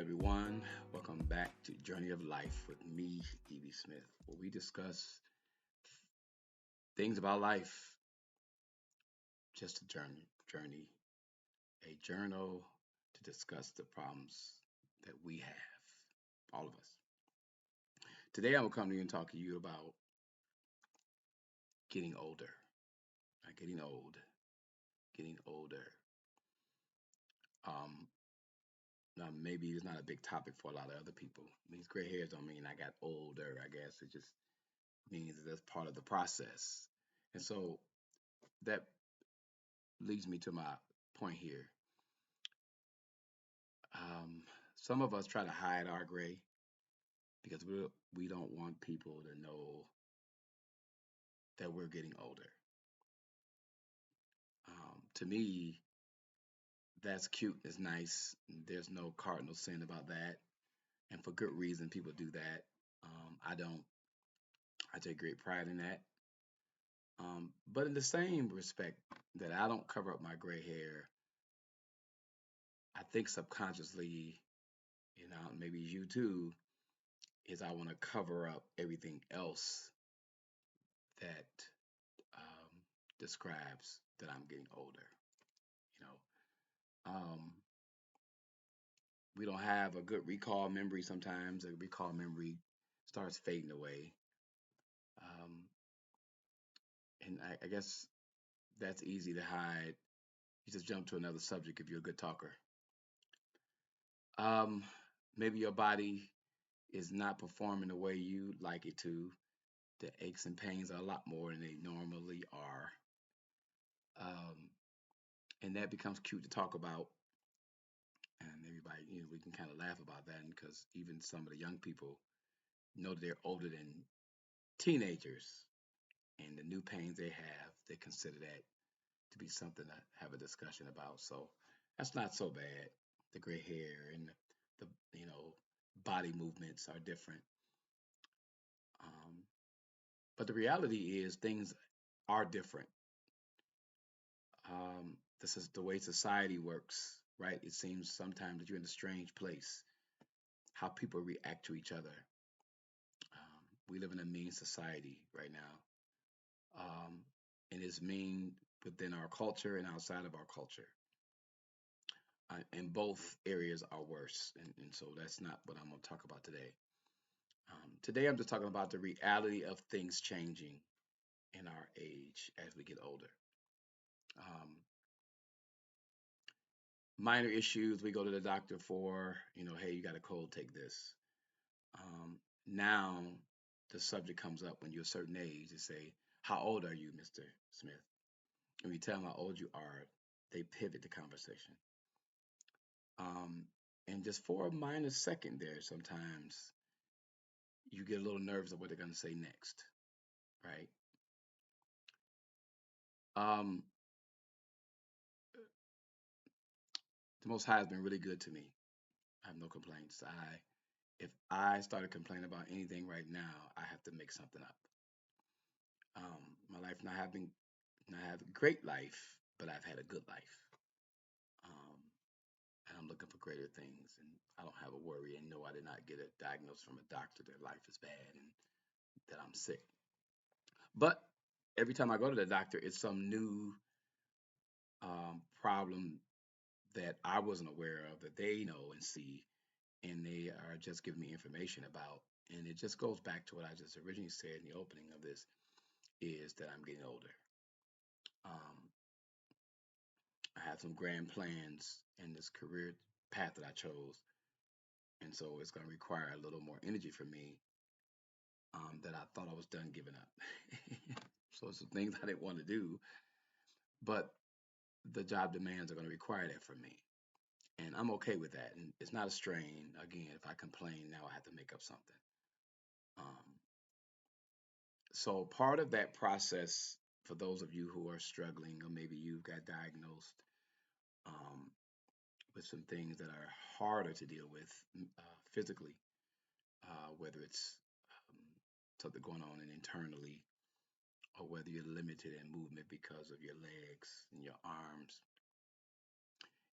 everyone. Welcome back to Journey of Life with me, Evie Smith, where we discuss things about life, just a journey, a journal to discuss the problems that we have, all of us. Today, I will come to you and talk to you about getting older, not getting old, getting older. Um, Now, maybe it's not a big topic for a lot of other people. These gray hairs don't mean I got older. I guess it just means that that's part of the process. And so that leads me to my point here. Um, some of us try to hide our gray because we don't want people to know that we're getting older. To me, that's cute. It's nice. There's no cardinal sin about that, and for good reason, people do that. I don't. I take great pride in that. But in the same respect that I don't cover up my gray hair, I think subconsciously, maybe you too, is I want to cover up everything else that um, describes that I'm getting older. You know, we don't have a good recall memory sometimes. A recall memory starts fading away. Um, and I guess that's easy to hide. You just jump to another subject if you're a good talker. Um, Maybe your body is not performing the way you like it to. The aches and pains are a lot more than they normally are. Um, and that becomes cute to talk about. And everybody, we can kind of laugh about that because even some of the young people know that they're older than teenagers, and the new pains they have, they consider that to be something to have a discussion about. So that's not so bad. The gray hair and the body movements are different. Um, but the reality is things are different. This is the way society works, right? It seems sometimes that you're in a strange place, how people react to each other. We live in a mean society right now, and it's mean within our culture and outside of our culture. And both areas are worse, and so that's not what I'm going to talk about today. Today, I'm just talking about the reality of things changing in our age as we get older. Um, Minor issues we go to the doctor for, hey, you got a cold, take this. Um, Now the subject comes up when you're a certain age. They say, how old are you, Mr. Smith? And when you tell them how old you are, they pivot the conversation. Um, and just for a minor second there, sometimes you get a little nervous of what they're going to say next, right? Um, the Most High has been really good to me. I have no complaints. If I started complaining about anything right now, I have to make something up. My life not have a great life, but I've had a good life. Um, and I'm looking for greater things, and I don't have a worry. And no, I did not get a diagnosis from a doctor that life is bad and that I'm sick. But every time I go to the doctor, it's some new problem that I wasn't aware of that they know and see, and they are just giving me information about. And it just goes back to what I just originally said in the opening of this is that I'm getting older. Um, I have some grand plans in this career path that I chose, and so it's going to require a little more energy from me that I thought I was done giving up. So some things I didn't want to do, but the job demands are going to require that from me, and I'm okay with that. And it's not a strain. Again, if I complain now, I have to make up something. Um, so part of that process, for those of you who are struggling, or maybe you've got diagnosed um, with some things that are harder to deal with physically, whether it's um, something going on internally, or whether you're limited in movement because of your legs and your arms.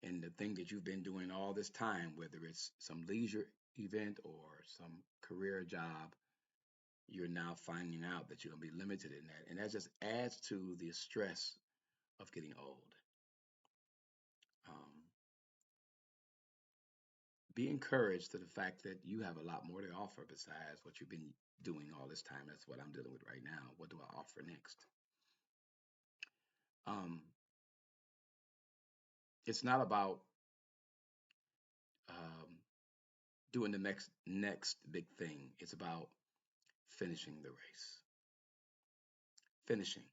And the thing that you've been doing all this time, whether it's some leisure event or some career job, you're now finding out that you're going to be limited in that. And that just adds to the stress of getting old. Um, be encouraged to the fact that you have a lot more to offer besides what you've been doing all this time. That's what I'm dealing with right now. What do I offer next? Um, it's not about um, doing the next big thing. It's about finishing the race. Finishing.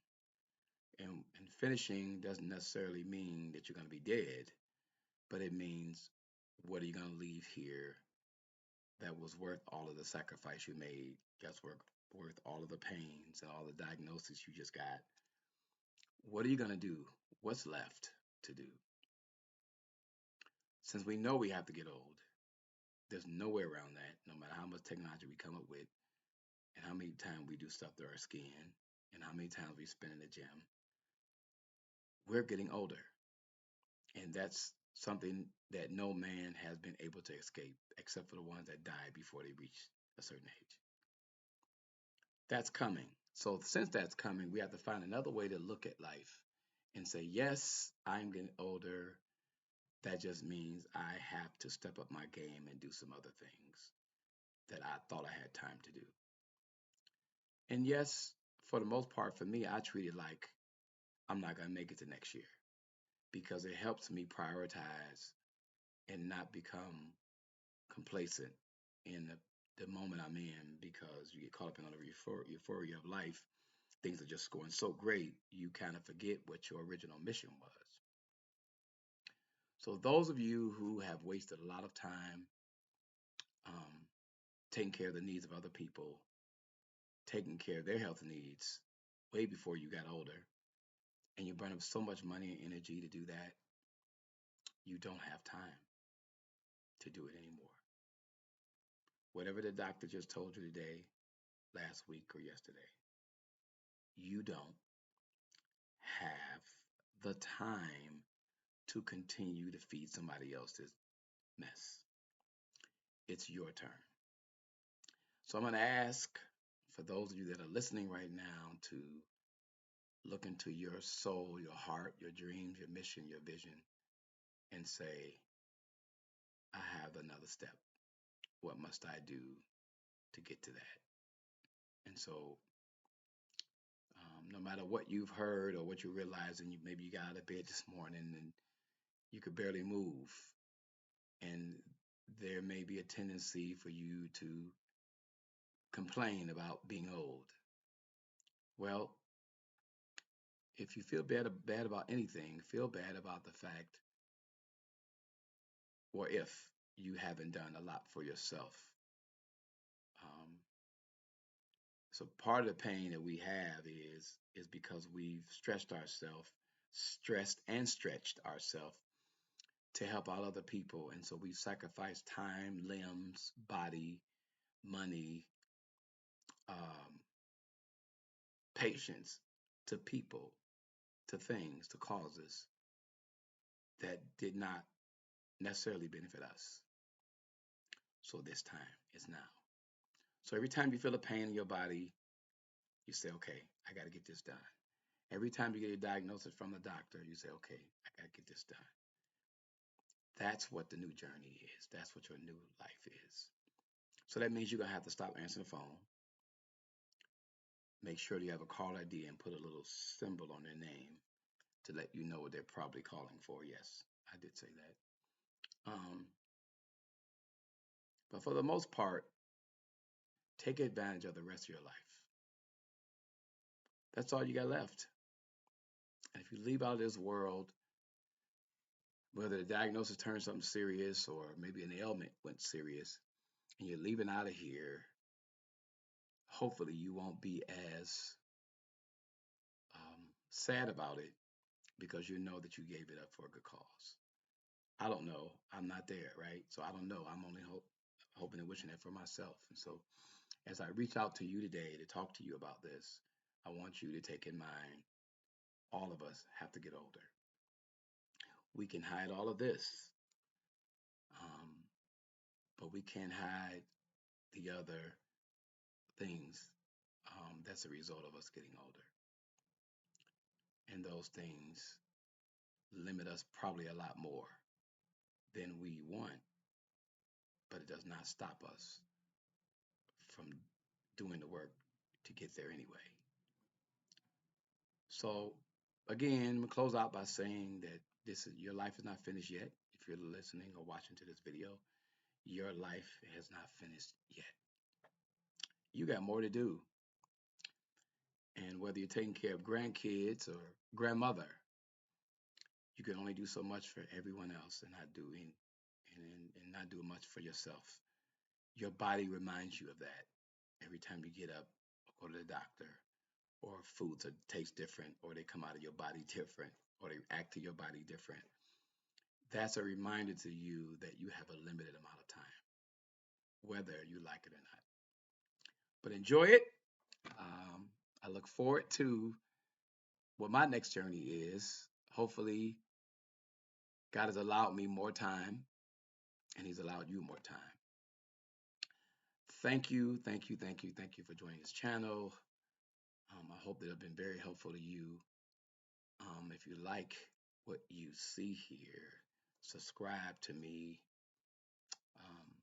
And finishing doesn't necessarily mean that you're going to be dead, but it means what are you going to leave here that was worth all of the sacrifice you made, that's worth all of the pains and all the diagnoses you just got. What are you going to do? What's left to do? Since we know we have to get old, there's no way around that, no matter how much technology we come up with, and how many times we do stuff to our skin, and how many times we spend in the gym. We're getting older. And that's something that no man has been able to escape, except for the ones that died before they reached a certain age. That's coming. So, since that's coming, we have to find another way to look at life and say, yes, I'm getting older. That just means I have to step up my game and do some other things that I thought I had time to do. And yes, for the most part, for me, I treat it like I'm not going to make it to next year because it helps me prioritize and not become complacent in the moment I'm in because you get caught up in all the euphoria of life. Things are just going so great, you kind of forget what your original mission was. So, those of you who have wasted a lot of time um, taking care of the needs of other people, taking care of their health needs way before you got older, and you burn up so much money and energy to do that, you don't have time to do it anymore. Whatever the doctor just told you today, last week, or yesterday, you don't have the time to continue to feed somebody else's mess. It's your turn. So I'm going to ask for those of you that are listening right now to look into your soul, your heart, your dreams, your mission, your vision, and say, I have another step. What must I do to get to that? And so, no matter what you've heard or what you realize, and maybe you got out of bed this morning and you could barely move, and there may be a tendency for you to complain about being old. Well, if you feel bad about anything, feel bad about the fact, or if you haven't done a lot for yourself. Um, so part of the pain that we have is because we've stressed and stretched ourselves to help out other people, and so we've sacrificed time, limbs, body, money, um, patience to people, to things, to causes that did not necessarily benefit us. So this time is now. So every time you feel a pain in your body, you say, okay, I got to get this done. Every time you get a diagnosis from the doctor, you say, okay, I got to get this done. That's what the new journey is. That's what your new life is. So that means you're going to have to stop answering the phone. Make sure you have a call ID and put a little symbol on their name to let you know what they're probably calling for. Yes, I did say that. But for the most part, take advantage of the rest of your life. That's all you got left. And if you leave out of this world, whether the diagnosis turns something serious or maybe an ailment went serious, and you're leaving out of here, hopefully you won't be as sad about it because you know that you gave it up for a good cause. I don't know. I'm not there, right? So I don't know. I'm only hoping and wishing that for myself. And so as I reach out to you today to talk to you about this, I want you to take in mind all of us have to get older. We can hide all of this, um, but we can't hide the other things that's a result of us getting older. And those things limit us probably a lot more than we want, but it does not stop us from doing the work to get there anyway. So, again, I'm gonna close out by saying that this is your life is not finished yet. If you're listening or watching to this video, your life has not finished yet. You got more to do. And whether you're taking care of grandkids or grandmother, you can only do so much for everyone else and not do much for yourself. Your body reminds you of that every time you get up or go to the doctor, or foods taste different, or they come out of your body different, or they act to your body different. That's a reminder to you that you have a limited amount of time, whether you like it or not. But enjoy it. Um, I look forward to what my next journey is. Hopefully, God has allowed me more time and He's allowed you more time. Thank you, thank you, thank you, thank you for joining this channel. I hope that I've been very helpful to you. If you like what you see here, subscribe to me. Um,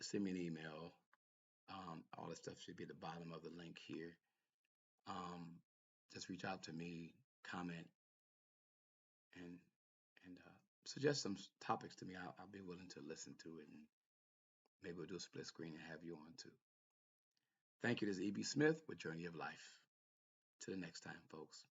Send me an email. All the stuff should be at the bottom of the link here. Just reach out to me, comment, and suggest some topics to me. I'll be willing to listen to it, and maybe we'll do a split screen and have you on too. Thank you. This is E.B. Smith with Journey of Life. Till the next time, folks.